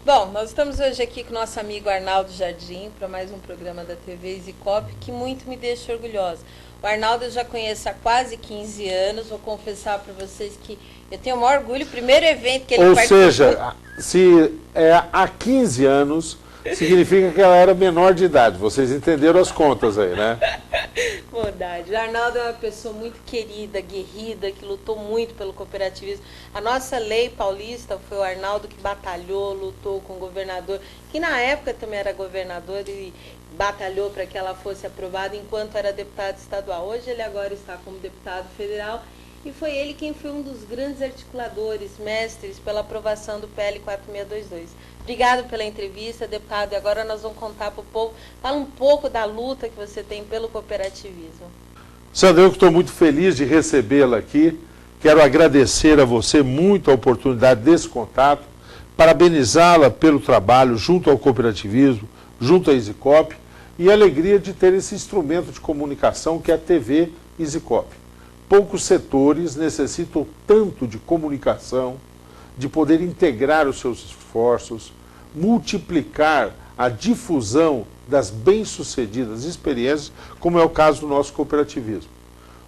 Bom, nós estamos hoje aqui com o nosso amigo Arnaldo Jardim para mais um programa da TV EasyCop que muito me deixa orgulhosa. O Arnaldo eu já conheço há quase 15 anos, vou confessar para vocês que eu tenho o maior orgulho, o primeiro evento que ele participou... Ou seja, se é há 15 anos, significa que ela era menor de idade, vocês entenderam as contas aí, né? Verdade. O Arnaldo é uma pessoa muito querida, guerrida, que lutou muito pelo cooperativismo. A nossa lei paulista foi o Arnaldo que batalhou, lutou com o governador, que na época também era governador e batalhou para que ela fosse aprovada enquanto era deputado estadual. Hoje ele agora está como deputado federal e foi ele quem foi um dos grandes articuladores, mestres, pela aprovação do PL 4622. Obrigado pela entrevista, deputado. E agora nós vamos contar para o povo, fala um pouco da luta que você tem pelo cooperativismo. Sandra, eu estou muito feliz de recebê-la aqui. Quero agradecer a você muito a oportunidade desse contato, parabenizá-la pelo trabalho junto ao cooperativismo, junto à EasyCop, e a alegria de ter esse instrumento de comunicação que é a TV EasyCop. Poucos setores necessitam tanto de comunicação, de poder integrar os seus esforços, multiplicar a difusão das bem-sucedidas experiências, como é o caso do nosso cooperativismo.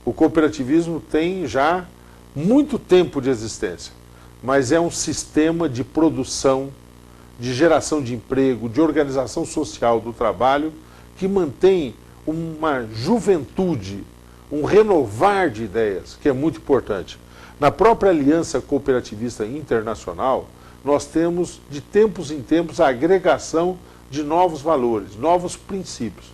O cooperativismo tem já muito tempo de existência, mas é um sistema de produção, de geração de emprego, de organização social do trabalho, que mantém uma juventude, um renovar de ideias, que é muito importante. Na própria Aliança Cooperativista Internacional, nós temos, de tempos em tempos, a agregação de novos valores, novos princípios.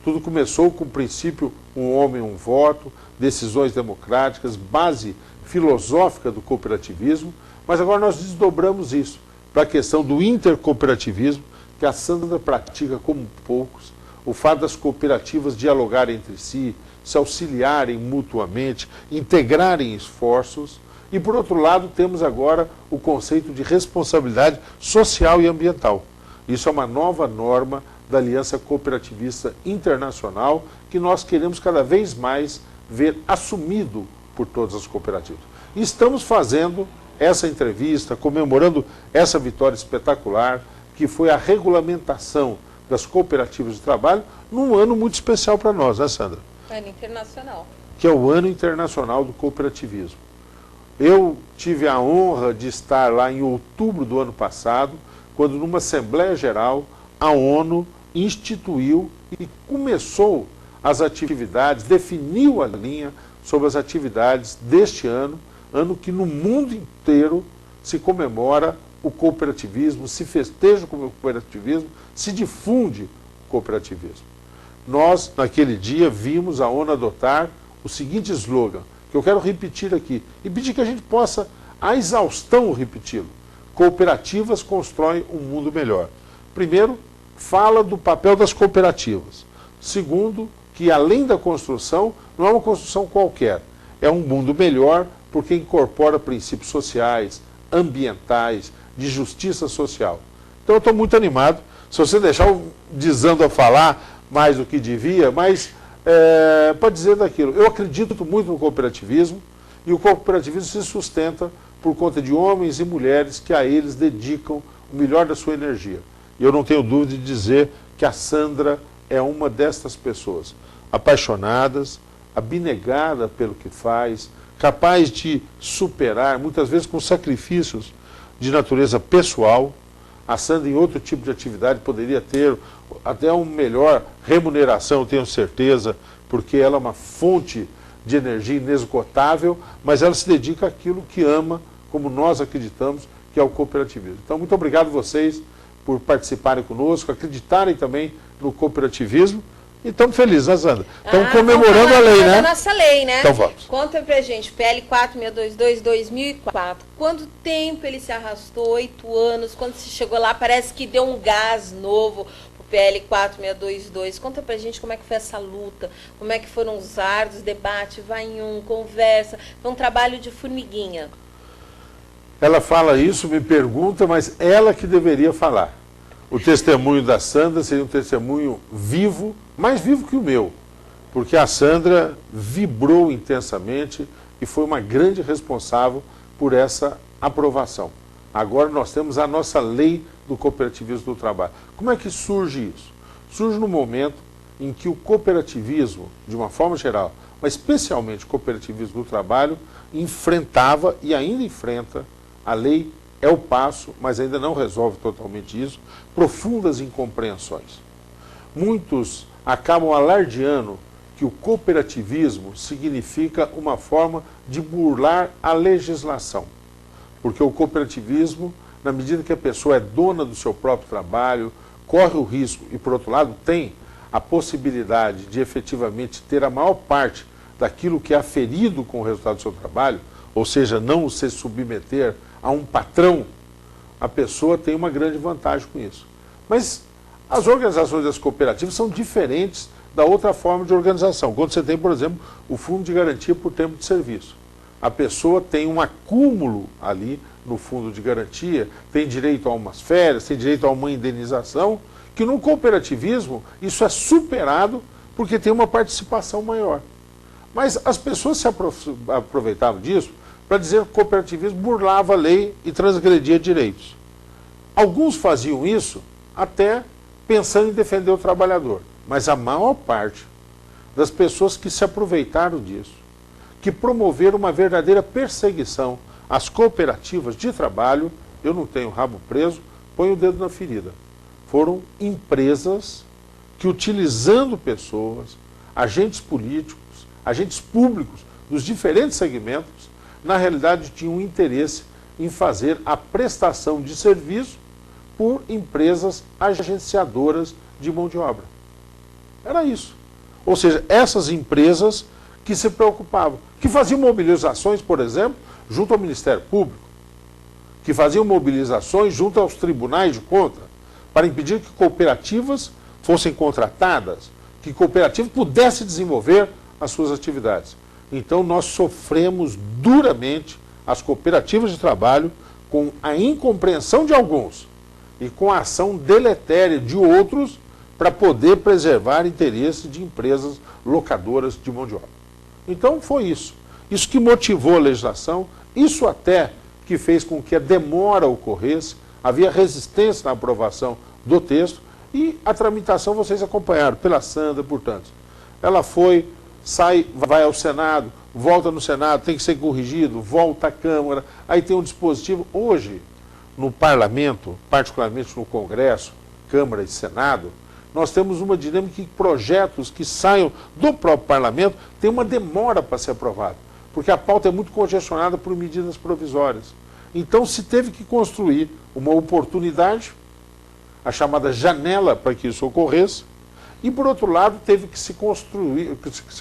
Tudo começou com o princípio um homem, um voto, decisões democráticas, base filosófica do cooperativismo, mas agora nós desdobramos isso para a questão do intercooperativismo, que a Sandra pratica como poucos, o fato das cooperativas dialogarem entre si, se auxiliarem mutuamente, integrarem esforços. E, por outro lado, temos agora o conceito de responsabilidade social e ambiental. Isso é uma nova norma da Aliança Cooperativista Internacional que nós queremos cada vez mais ver assumido por todas as cooperativas. E estamos fazendo essa entrevista, comemorando essa vitória espetacular, que foi a regulamentação das cooperativas de trabalho, num ano muito especial para nós, né, Sandra? Ano internacional. Que é o Ano Internacional do Cooperativismo. Eu tive a honra de estar lá em outubro do ano passado, quando numa Assembleia Geral a ONU instituiu e começou as atividades, definiu a linha sobre as atividades deste ano, ano que no mundo inteiro se comemora o cooperativismo, se festeja o cooperativismo, se difunde o cooperativismo. Nós, naquele dia, vimos a ONU adotar o seguinte slogan, que eu quero repetir aqui, e pedir que a gente possa, à exaustão, repeti-lo. Cooperativas constroem um mundo melhor. Primeiro, fala do papel das cooperativas. Segundo, que além da construção, não é uma construção qualquer, é um mundo melhor porque incorpora princípios sociais, ambientais, de justiça social. Então eu estou muito animado. Se você deixar eu desando a falar mais do que devia, mas para dizer daquilo, eu acredito muito no cooperativismo e o cooperativismo se sustenta por conta de homens e mulheres que a eles dedicam o melhor da sua energia. E eu não tenho dúvida de dizer que a Sandra é uma destas pessoas, apaixonadas, abnegada pelo que faz, capaz de superar, muitas vezes com sacrifícios de natureza pessoal. A Sandra, em outro tipo de atividade, poderia ter até uma melhor remuneração, eu tenho certeza, porque ela é uma fonte de energia inesgotável, mas ela se dedica àquilo que ama, como nós acreditamos, que é o cooperativismo. Então, muito obrigado a vocês por participarem conosco, acreditarem também no cooperativismo. E estamos felizes, né, Sandra? Estamos comemorando a lei, né? A nossa lei, né? Então vamos. Conta pra gente, PL 4622, 2004. Quanto tempo ele se arrastou? 8 anos. Quando se chegou lá, parece que deu um gás novo pro PL 4622. Conta pra gente como é que foi essa luta, como é que foram os árduos, debate, vai em um, conversa. Foi um trabalho de formiguinha. Ela fala isso, me pergunta, mas ela que deveria falar. O testemunho da Sandra seria um testemunho vivo, mais vivo que o meu, porque a Sandra vibrou intensamente e foi uma grande responsável por essa aprovação. Agora nós temos a nossa lei do cooperativismo do trabalho. Como é que surge isso? Surge no momento em que o cooperativismo, de uma forma geral, mas especialmente o cooperativismo do trabalho, enfrentava e ainda enfrenta, a lei é o passo, mas ainda não resolve totalmente isso, profundas incompreensões. Muitos acabam alardeando que o cooperativismo significa uma forma de burlar a legislação. Porque o cooperativismo, na medida que a pessoa é dona do seu próprio trabalho, corre o risco e, por outro lado, tem a possibilidade de efetivamente ter a maior parte daquilo que é aferido com o resultado do seu trabalho, ou seja, não se submeter a um patrão, a pessoa tem uma grande vantagem com isso. Mas as organizações das cooperativas são diferentes da outra forma de organização. Quando você tem, por exemplo, o Fundo de Garantia por Tempo de Serviço. A pessoa tem um acúmulo ali no Fundo de Garantia, tem direito a umas férias, tem direito a uma indenização, que no cooperativismo isso é superado porque tem uma participação maior. Mas as pessoas se aproveitavam disso para dizer que o cooperativismo burlava a lei e transgredia direitos. Alguns faziam isso até pensando em defender o trabalhador, mas a maior parte das pessoas que se aproveitaram disso, que promoveram uma verdadeira perseguição às cooperativas de trabalho, eu não tenho rabo preso, põe o dedo na ferida. Foram empresas que, utilizando pessoas, agentes políticos, agentes públicos dos diferentes segmentos, na realidade tinham um interesse em fazer a prestação de serviço por empresas agenciadoras de mão de obra. Era isso. Ou seja, essas empresas que se preocupavam, que faziam mobilizações, por exemplo, junto ao Ministério Público, que faziam mobilizações junto aos tribunais de contas, para impedir que cooperativas fossem contratadas, que cooperativas pudessem desenvolver as suas atividades. Então nós sofremos duramente as cooperativas de trabalho com a incompreensão de alguns e com a ação deletéria de outros para poder preservar interesses de empresas locadoras de mão de obra. Então foi isso. Isso que motivou a legislação, isso até que fez com que a demora ocorresse, havia resistência na aprovação do texto e a tramitação vocês acompanharam pela Sandra, portanto. Ela foi, sai, vai ao Senado, volta no Senado, tem que ser corrigido, volta à Câmara, aí tem um dispositivo. Hoje, no Parlamento, particularmente no Congresso, Câmara e Senado, nós temos uma dinâmica que projetos que saiam do próprio Parlamento têm uma demora para ser aprovado, porque a pauta é muito congestionada por medidas provisórias. Então se teve que construir uma oportunidade, a chamada janela para que isso ocorresse, e por outro lado teve que se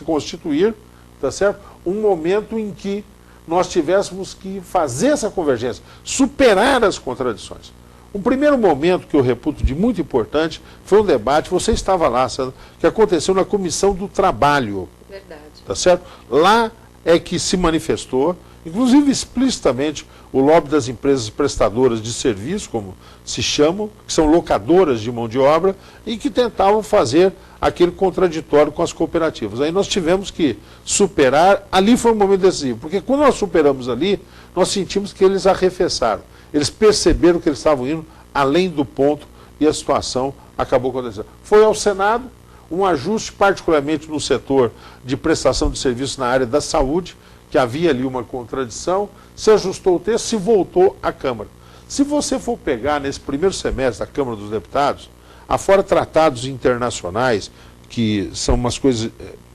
constituir, tá certo? Um momento em que nós tivéssemos que fazer essa convergência, superar as contradições. Um primeiro momento que eu reputo de muito importante foi um debate, você estava lá, Sandra, que aconteceu na Comissão do Trabalho. Verdade. Tá certo? Lá é que se manifestou, inclusive explicitamente, o lobby das empresas prestadoras de serviço, como se chamam, que são locadoras de mão de obra, e que tentavam fazer aquele contraditório com as cooperativas. Aí nós tivemos que superar, ali foi um momento decisivo, porque quando nós superamos ali, nós sentimos que eles arrefeçaram. Eles perceberam que eles estavam indo além do ponto e a situação acabou acontecendo. Foi ao Senado, um ajuste particularmente no setor de prestação de serviços na área da saúde, que havia ali uma contradição, se ajustou o texto, se voltou à Câmara. Se você for pegar nesse primeiro semestre da Câmara dos Deputados, afora tratados internacionais, que são umas coisas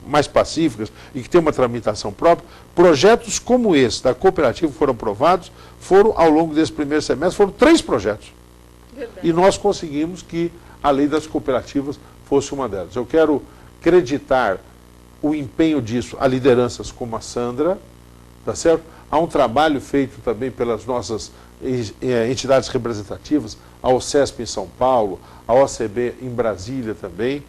mais pacíficas e que tem uma tramitação própria, projetos como esse da cooperativa que foram aprovados, foram ao longo desse primeiro semestre, foram 3 projetos. Verdade. E nós conseguimos que a lei das cooperativas fosse uma delas. Eu quero acreditar o empenho disso a lideranças como a Sandra, tá certo? Há um trabalho feito também pelas nossas entidades representativas, a OCESP em São Paulo, a OCB em Brasília também.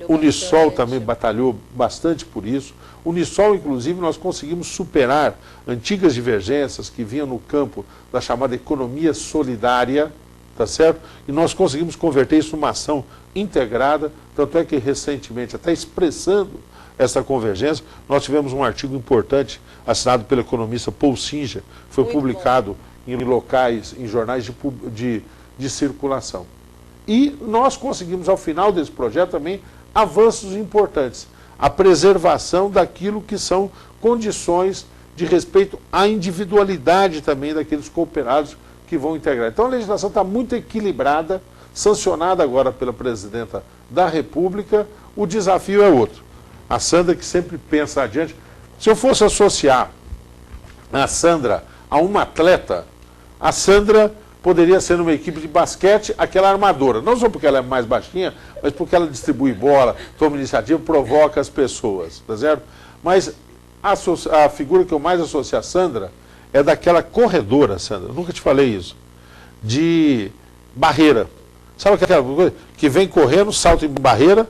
Unisol também batalhou bastante por isso. Unisol, inclusive, nós conseguimos superar antigas divergências que vinham no campo da chamada economia solidária, tá certo? E nós conseguimos converter isso numa ação integrada, tanto é que recentemente, até expressando essa convergência, nós tivemos um artigo importante assinado pelo economista Paul Singer, foi publicado em locais, em jornais de circulação. E nós conseguimos, ao final desse projeto, também avanços importantes. A preservação daquilo que são condições de respeito à individualidade também daqueles cooperados que vão integrar. Então a legislação está muito equilibrada, sancionada agora pela Presidenta da República. O desafio é outro. A Sandra, que sempre pensa adiante. Se eu fosse associar a Sandra a uma atleta, a Sandra poderia ser numa equipe de basquete aquela armadora. Não só porque ela é mais baixinha, mas porque ela distribui bola, toma iniciativa, provoca as pessoas, tá certo? Mas a figura que eu mais associo a Sandra é daquela corredora, Sandra, nunca te falei isso, de barreira. Sabe aquela coisa que vem correndo, salta em barreira,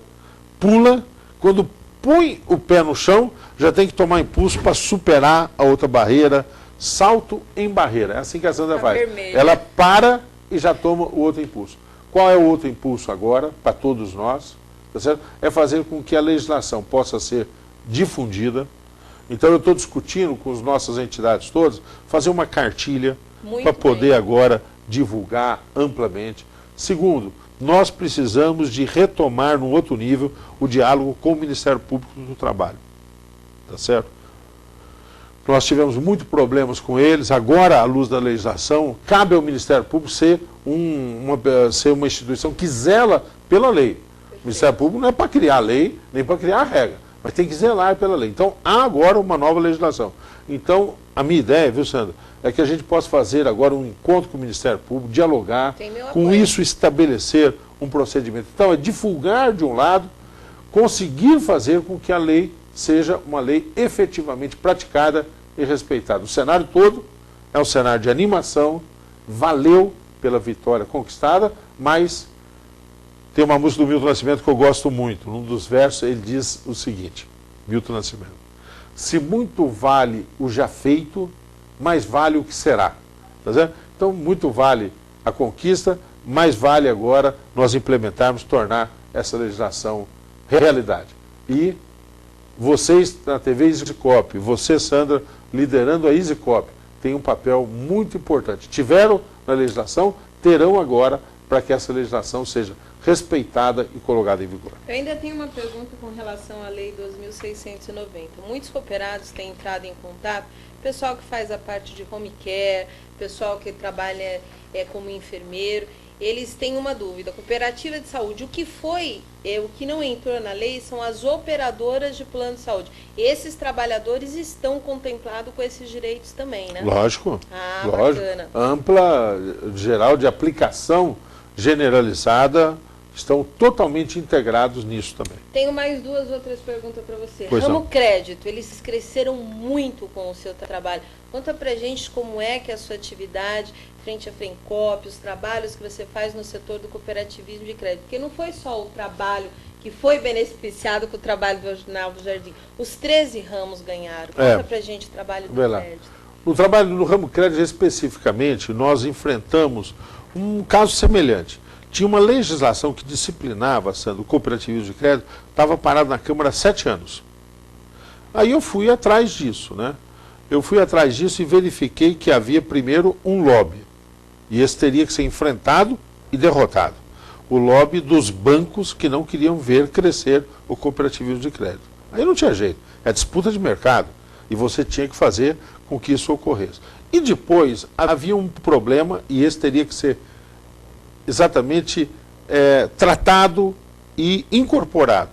pula, quando põe o pé no chão, já tem que tomar impulso para superar a outra barreira, salto em barreira. É assim que a Sandra faz. Vermelha. Ela para e já toma o outro impulso. Qual é o outro impulso agora, para todos nós? Tá certo? É fazer com que a legislação possa ser difundida. Então eu estou discutindo com as nossas entidades todas, fazer uma cartilha para poder agora divulgar amplamente. Segundo, nós precisamos de retomar num outro nível o diálogo com o Ministério Público do Trabalho. Tá certo? Nós tivemos muitos problemas com eles. Agora, à luz da legislação, cabe ao Ministério Público ser uma instituição que zela pela lei. O Ministério Público não é para criar lei, nem para criar regra, mas tem que zelar pela lei. Então, há agora uma nova legislação. Então, a minha ideia, viu, Sandra, é que a gente possa fazer agora um encontro com o Ministério Público, dialogar, com isso estabelecer um procedimento. Então, é divulgar de um lado, conseguir fazer com que a lei seja uma lei efetivamente praticada e respeitada. O cenário todo é um cenário de animação, valeu pela vitória conquistada, mas tem uma música do Milton Nascimento que eu gosto muito. Num dos versos ele diz o seguinte, Milton Nascimento: se muito vale o já feito, mais vale o que será. Tá certo? Então, muito vale a conquista, mais vale agora nós implementarmos, tornar essa legislação realidade. E vocês na TV EasyCop, você, Sandra, liderando a EasyCop, tem um papel muito importante. Tiveram na legislação, terão agora para que essa legislação seja respeitada e colocada em vigor. Eu ainda tenho uma pergunta com relação à Lei 2.690. Muitos cooperados têm entrado em contato, pessoal que faz a parte de home care, pessoal que trabalha como enfermeiro, eles têm uma dúvida. Cooperativa de saúde, o que não entrou na lei são as operadoras de plano de saúde. Esses trabalhadores estão contemplados com esses direitos também, né? Lógico. Lógico. Bacana. Ampla, geral, de aplicação generalizada, estão totalmente integrados nisso também. Tenho mais outras perguntas para você. Pois Ramo não. Crédito, eles cresceram muito com o seu trabalho. Conta pra gente como é que é a sua atividade frente à Frencop, os trabalhos que você faz no setor do cooperativismo de crédito. Porque não foi só o trabalho que foi beneficiado com o trabalho do Arnaldo Jardim. Os 13 ramos ganharam. Conta pra gente o trabalho do crédito. No trabalho do ramo crédito especificamente, nós enfrentamos um caso semelhante. Tinha uma legislação que disciplinava, Sandro, o cooperativismo de crédito, estava parado na Câmara há 7 anos. Aí eu fui atrás disso, né? Eu fui atrás disso e verifiquei que havia primeiro um lobby. E esse teria que ser enfrentado e derrotado. O lobby dos bancos que não queriam ver crescer o cooperativismo de crédito. Aí não tinha jeito. É disputa de mercado. E você tinha que fazer com que isso ocorresse. E depois havia um problema, e esse teria que ser exatamente tratado e incorporado,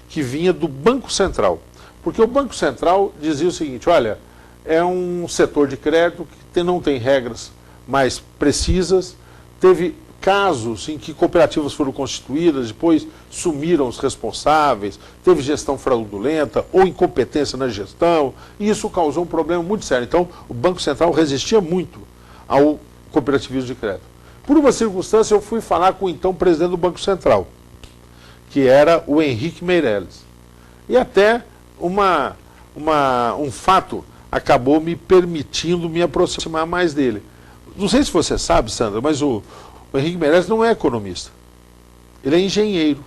que vinha do Banco Central. Porque o Banco Central dizia o seguinte: olha, é um setor de crédito que não tem regras mais precisas, teve casos em que cooperativas foram constituídas, depois sumiram os responsáveis, teve gestão fraudulenta ou incompetência na gestão, e isso causou um problema muito sério. Então, o Banco Central resistia muito ao cooperativismo de crédito. Por uma circunstância, eu fui falar com o então presidente do Banco Central, que era o Henrique Meirelles. E até um fato acabou me permitindo me aproximar mais dele. Não sei se você sabe, Sandra, mas o Henrique Meirelles não é economista. Ele é engenheiro.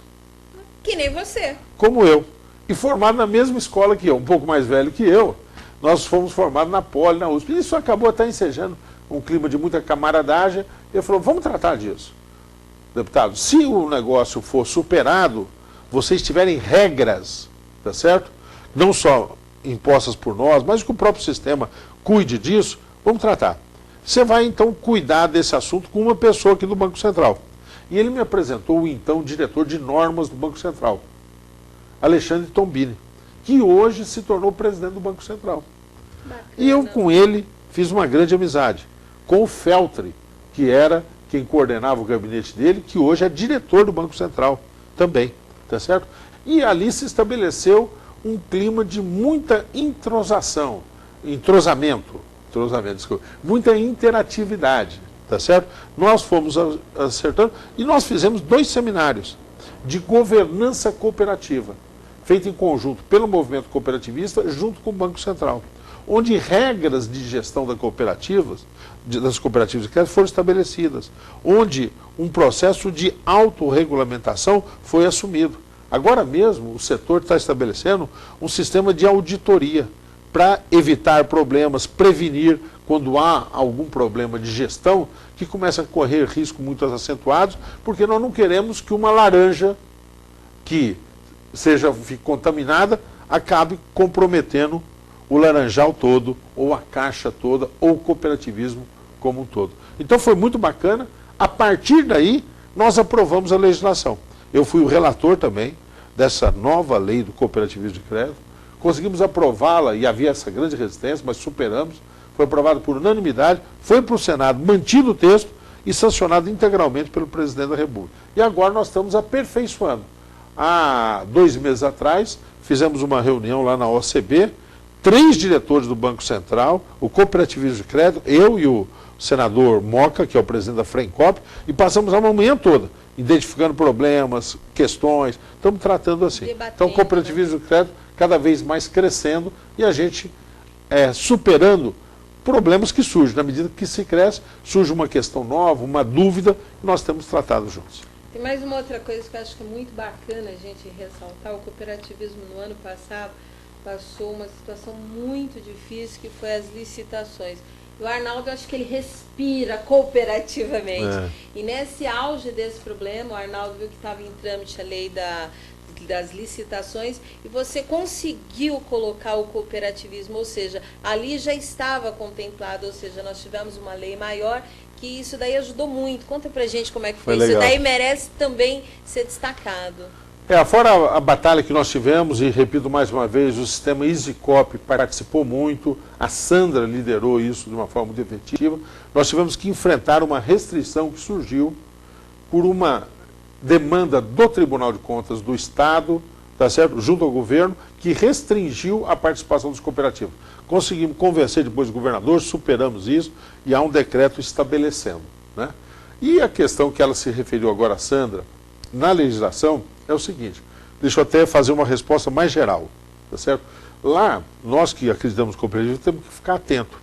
Que nem você. Como eu. E formado na mesma escola que eu, um pouco mais velho que eu. nós fomos formados na Poli, na USP. Isso acabou até ensejando um clima de muita camaradagem. Ele falou, vamos tratar disso. Deputado, se o negócio for superado, vocês tiverem regras, tá certo? Não só impostas por nós, mas que o próprio sistema cuide disso, vamos tratar. Você vai, então, cuidar desse assunto com uma pessoa aqui do Banco Central. E ele me apresentou o então diretor de normas do Banco Central, Alexandre Tombini, que hoje se tornou presidente do Banco Central. Bacana. E eu, com ele, fiz uma grande amizade, com o Feltri, que era quem coordenava o gabinete dele, que hoje é diretor do Banco Central também, tá certo? E ali se estabeleceu um clima de muita entrosamento, desculpa, muita interatividade, tá certo? Nós fomos acertando e nós fizemos 2 seminários de governança cooperativa, feito em conjunto pelo movimento cooperativista junto com o Banco Central, onde regras de gestão das cooperativas de crédito foram estabelecidas, onde um processo de autorregulamentação foi assumido. Agora mesmo o setor está estabelecendo um sistema de auditoria para evitar problemas, prevenir quando há algum problema de gestão que começa a correr risco muito acentuados, porque nós não queremos que uma laranja que fique contaminada acabe comprometendo o laranjal todo, ou a caixa toda, ou o cooperativismo como um todo. Então foi muito bacana. A partir daí, nós aprovamos a legislação. Eu fui o relator também dessa nova lei do cooperativismo de crédito. Conseguimos aprová-la, e havia essa grande resistência, mas superamos. Foi aprovado por unanimidade, foi para o Senado, mantido o texto e sancionado integralmente pelo presidente da República. E agora nós estamos aperfeiçoando. Há 2 meses atrás, fizemos uma reunião lá na OCB, 3 diretores do Banco Central, o cooperativismo de crédito, eu e o senador Moca, que é o presidente da Frencop, e passamos a manhã toda, identificando problemas, questões, estamos tratando assim. Debatendo. Então o cooperativismo de crédito cada vez mais crescendo e a gente superando problemas que surgem. Na medida que se cresce, surge uma questão nova, uma dúvida, e nós temos tratado juntos. Tem mais uma outra coisa que eu acho que é muito bacana a gente ressaltar. O cooperativismo no ano passado passou uma situação muito difícil, que foi as licitações. O Arnaldo, acho que ele respira cooperativamente. E nesse auge desse problema, o Arnaldo viu que estava em trâmite a lei das licitações e você conseguiu colocar o cooperativismo, ou seja, ali já estava contemplado, ou seja, nós tivemos uma lei maior, que isso daí ajudou muito. Conta pra gente como é que foi. Isso daí merece também ser destacado. Fora a batalha que nós tivemos, e repito mais uma vez, o sistema EasyCop participou muito, a Sandra liderou isso de uma forma muito efetiva, nós tivemos que enfrentar uma restrição que surgiu por uma demanda do Tribunal de Contas do Estado, tá certo? Junto ao governo, que restringiu a participação dos cooperativos. Conseguimos convencer depois o governador, superamos isso, e há um decreto estabelecendo, né? E a questão que ela se referiu agora, a Sandra, na legislação, é o seguinte, deixa eu até fazer uma resposta mais geral, tá certo? Lá, nós que acreditamos no cooperativismo, temos que ficar atento.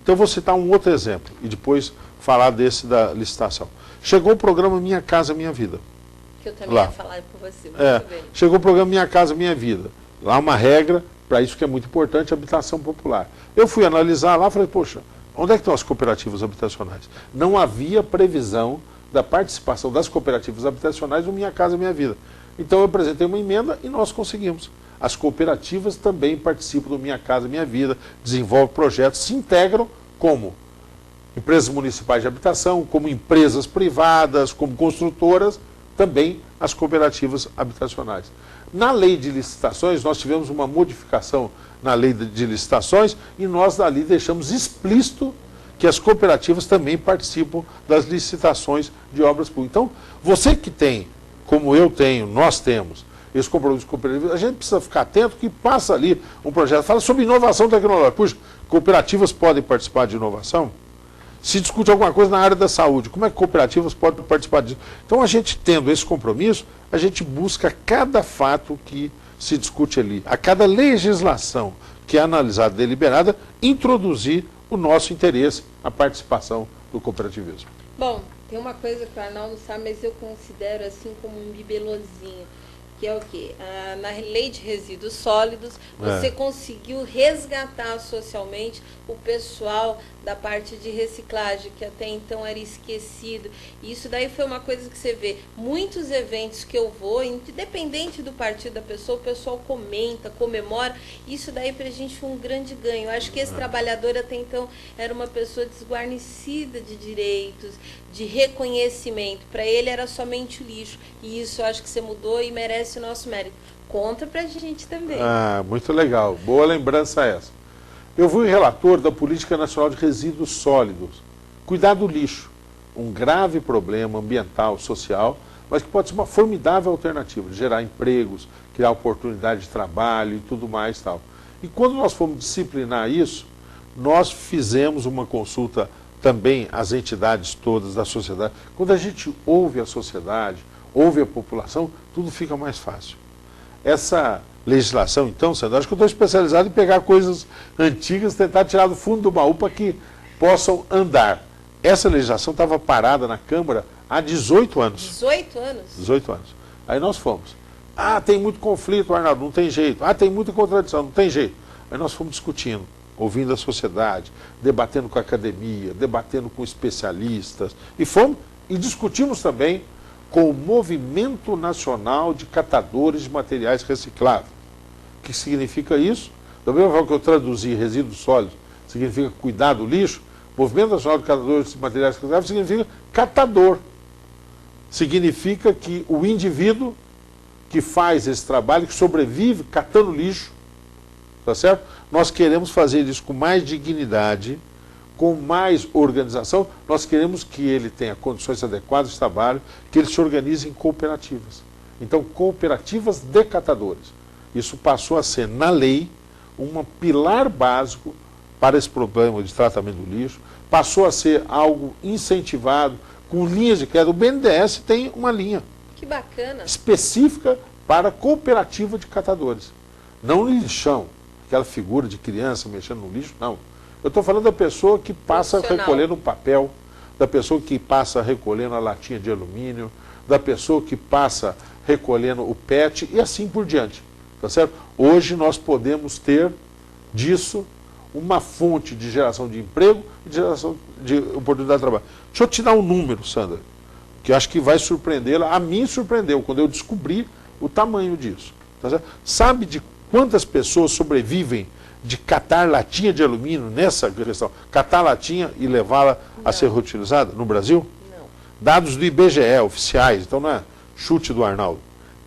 Então, eu vou citar um outro exemplo, e depois falar desse da licitação. Chegou o programa Minha Casa Minha Vida. Que eu também ia falar com você. Muito bem. Chegou o programa Minha Casa Minha Vida. Lá uma regra, para isso que é muito importante, habitação popular. Eu fui analisar lá e falei, poxa, onde é que estão as cooperativas habitacionais? Não havia previsão da participação das cooperativas habitacionais no Minha Casa Minha Vida. Então eu apresentei uma emenda e nós conseguimos. As cooperativas também participam do Minha Casa Minha Vida, desenvolvem projetos, se integram como empresas municipais de habitação, como empresas privadas, como construtoras, também as cooperativas habitacionais. Na lei de licitações, nós tivemos uma modificação na lei de licitações e nós dali deixamos explícito que as cooperativas também participam das licitações de obras públicas. Então, você que tem, como eu tenho, nós temos, esse compromisso cooperativo, a gente precisa ficar atento que passa ali um projeto, fala sobre inovação tecnológica. Puxa, cooperativas podem participar de inovação? Se discute alguma coisa na área da saúde, como é que cooperativas podem participar disso? Então, a gente tendo esse compromisso, a gente busca cada fato que se discute ali, a cada legislação que é analisada e deliberada, introduzir o nosso interesse, a participação do cooperativismo. Bom, tem uma coisa que o Arnaldo sabe, mas eu considero assim como um bibelozinho, que é o quê? Na lei de resíduos sólidos, você conseguiu resgatar socialmente o pessoal da parte de reciclagem, que até então era esquecido. E isso daí foi uma coisa que você vê. Muitos eventos que eu vou, independente do partido da pessoa, o pessoal comenta, comemora. Isso daí pra gente foi um grande ganho. Eu acho que esse trabalhador até então era uma pessoa desguarnecida de direitos, de reconhecimento. Para ele era somente o lixo. E isso eu acho que você mudou e merece o nosso mérito. Conta pra gente também. Muito legal. Boa lembrança essa. Eu fui relator da Política Nacional de Resíduos Sólidos. Cuidar do lixo. Um grave problema ambiental, social, mas que pode ser uma formidável alternativa, de gerar empregos, criar oportunidade de trabalho e tudo mais e tal. E quando nós fomos disciplinar isso, nós fizemos uma consulta também às entidades todas da sociedade. Quando a gente ouve a sociedade, ouve a população, tudo fica mais fácil. Essa legislação, então, Sandra, acho que eu estou especializado em pegar coisas antigas, tentar tirar do fundo do baú para que possam andar. Essa legislação estava parada na Câmara há 18 anos. 18 anos? 18 anos. Aí nós fomos. Tem muito conflito, Arnaldo, não tem jeito. Tem muita contradição, não tem jeito. Aí nós fomos discutindo, ouvindo a sociedade, debatendo com a academia, debatendo com especialistas. E discutimos também com o Movimento Nacional de Catadores de Materiais Recicláveis. O que significa isso? Da mesma forma que eu traduzi resíduos sólidos, significa cuidar do lixo, Movimento Nacional de Catadores de Materiais Recicláveis significa catador. Significa que o indivíduo que faz esse trabalho, que sobrevive catando lixo, tá certo? Nós queremos fazer isso com mais dignidade, com mais organização. Nós queremos que ele tenha condições adequadas de trabalho, que ele se organize em cooperativas. Então, cooperativas de catadores. Isso passou a ser, na lei, um pilar básico para esse problema de tratamento do lixo, passou a ser algo incentivado, com linhas de crédito. O BNDES tem uma linha que bacana, específica para cooperativa de catadores. Não lixão, aquela figura de criança mexendo no lixo, não. Eu estou falando da pessoa que passa recolhendo papel, da pessoa que passa recolhendo a latinha de alumínio, da pessoa que passa recolhendo o PET e assim por diante. Tá certo? Hoje nós podemos ter disso uma fonte de geração de emprego e de geração de oportunidade de trabalho. Deixa eu te dar um número, Sandra, que eu acho que vai surpreendê-la. A mim surpreendeu quando eu descobri o tamanho disso. Tá certo? Sabe de quantas pessoas sobrevivem de catar latinha de alumínio nessa questão? Catar latinha e levá-la a ser reutilizada no Brasil? Não. Dados do IBGE, oficiais, então não é chute do Arnaldo.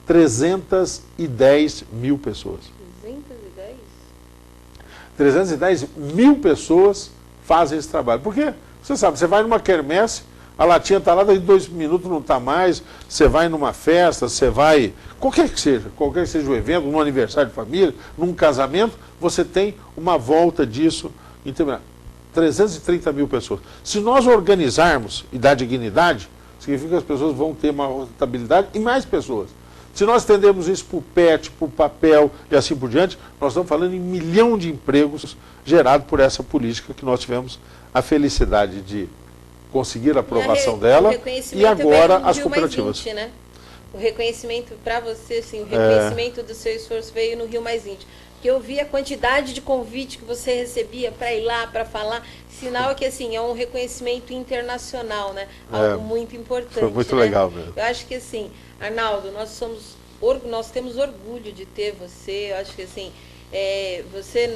310 mil pessoas. 310? 310 mil pessoas fazem esse trabalho. Por quê? Você sabe, você vai numa quermesse, a latinha está lá, daí 2 minutos não está mais, você vai numa festa, você vai, qualquer que seja o evento, num aniversário de família, num casamento, você tem uma volta disso. 330 mil pessoas. Se nós organizarmos e dar dignidade, significa que as pessoas vão ter uma rentabilidade e mais pessoas. Se nós estendermos isso para o PET, para o papel e assim por diante, nós estamos falando em 1 milhão de empregos gerados por essa política que nós tivemos a felicidade de conseguir a aprovação dela e agora as cooperativas. 20, né? O reconhecimento para você, sim, o reconhecimento do seu esforço veio no Rio Mais 20. Porque eu vi a quantidade de convite que você recebia para ir lá, para falar. Sinal que assim, é um reconhecimento internacional, né? Algo muito importante. Foi muito legal mesmo. Eu acho que assim, Arnaldo, nós temos orgulho de ter você. Eu acho que assim,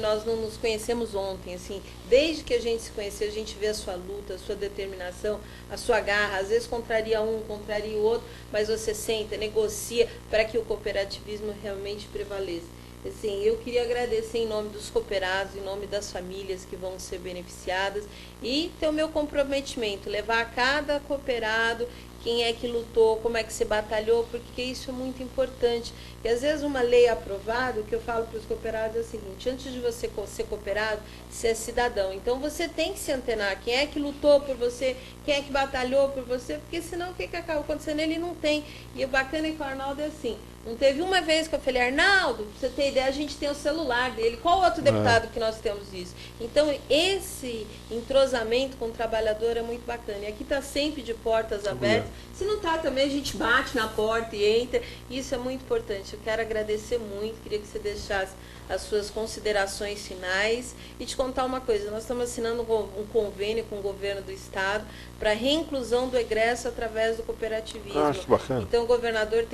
nós não nos conhecemos ontem, assim, desde que a gente se conheceu, a gente vê a sua luta, a sua determinação, a sua garra, às vezes contraria um, contraria o outro, mas você senta, negocia para que o cooperativismo realmente prevaleça. Assim, eu queria agradecer em nome dos cooperados, em nome das famílias que vão ser beneficiadas e ter o meu comprometimento, levar a cada cooperado quem é que lutou, como é que se batalhou, porque isso é muito importante. E às vezes uma lei aprovada, o que eu falo para os cooperados é o seguinte: antes de você ser cooperado, você é cidadão. Então você tem que se antenar, quem é que lutou por você, quem é que batalhou por você, porque senão o que acaba acontecendo? Ele não tem. E o bacana é que o Arnaldo é assim. Não teve uma vez que eu falei, Arnaldo, pra você ter ideia, a gente tem o celular dele. Qual outro deputado que nós temos isso? Então, esse entrosamento com o trabalhador é muito bacana. E aqui está sempre de portas abertas Se não está também, a gente bate na porta e entra. Isso é muito importante. Eu quero agradecer muito, queria que você deixasse as suas considerações finais e te contar uma coisa. Nós estamos assinando um convênio com o governo do estado para a reinclusão do egresso através do cooperativismo. Acho bacana. Então o governador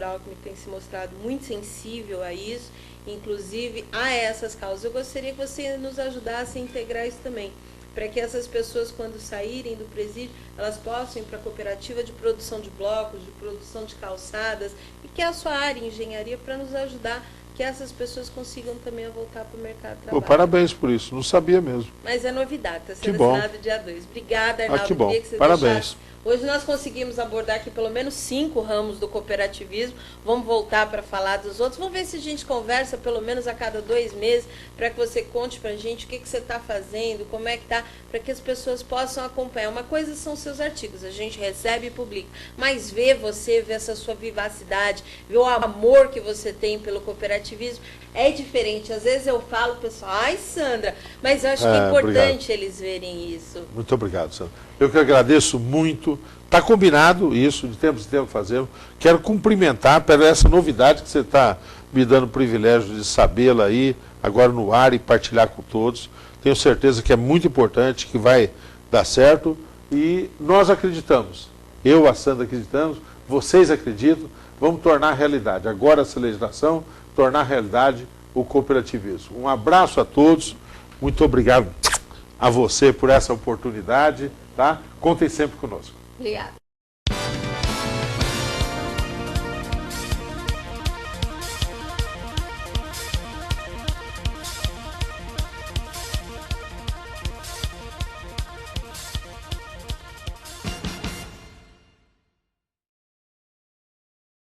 Alckmin tem se mostrado muito sensível a isso, inclusive a essas causas. Eu gostaria que você nos ajudasse a integrar isso também, para que essas pessoas, quando saírem do presídio, elas possam ir para a cooperativa de produção de blocos, de produção de calçadas, e que é a sua área, engenharia, para nos ajudar, que essas pessoas consigam também voltar para o mercado de trabalho. Parabéns por isso, não sabia mesmo. Mas é novidade, está sendo assinado dia 2. Obrigada, Arnaldo. Que bom, Que você parabéns. deixasse. Hoje nós conseguimos abordar aqui pelo menos 5 ramos do cooperativismo. Vamos voltar para falar dos outros. Vamos ver se a gente conversa pelo menos a cada 2 meses, para que você conte para a gente o que você está fazendo, como é que está, para que as pessoas possam acompanhar. Uma coisa são seus artigos, a gente recebe e publica, mas ver você, ver essa sua vivacidade, ver o amor que você tem pelo cooperativismo, é diferente. Às vezes eu falo, pessoal, ai Sandra, mas eu acho que é importante eles verem isso. Muito obrigado, Sandra. Eu que agradeço muito. Está combinado isso, de tempos em tempos fazemos. Quero cumprimentar pela essa novidade que você está me dando o privilégio de sabê-la aí, agora no ar, e partilhar com todos. Tenho certeza que é muito importante, que vai dar certo, e nós acreditamos. Eu, a Sandra, acreditamos, vocês acreditam, vamos tornar realidade. Agora essa legislação, tornar realidade o cooperativismo. Um abraço a todos, muito obrigado a você por essa oportunidade, tá? Contem sempre conosco. Obrigada.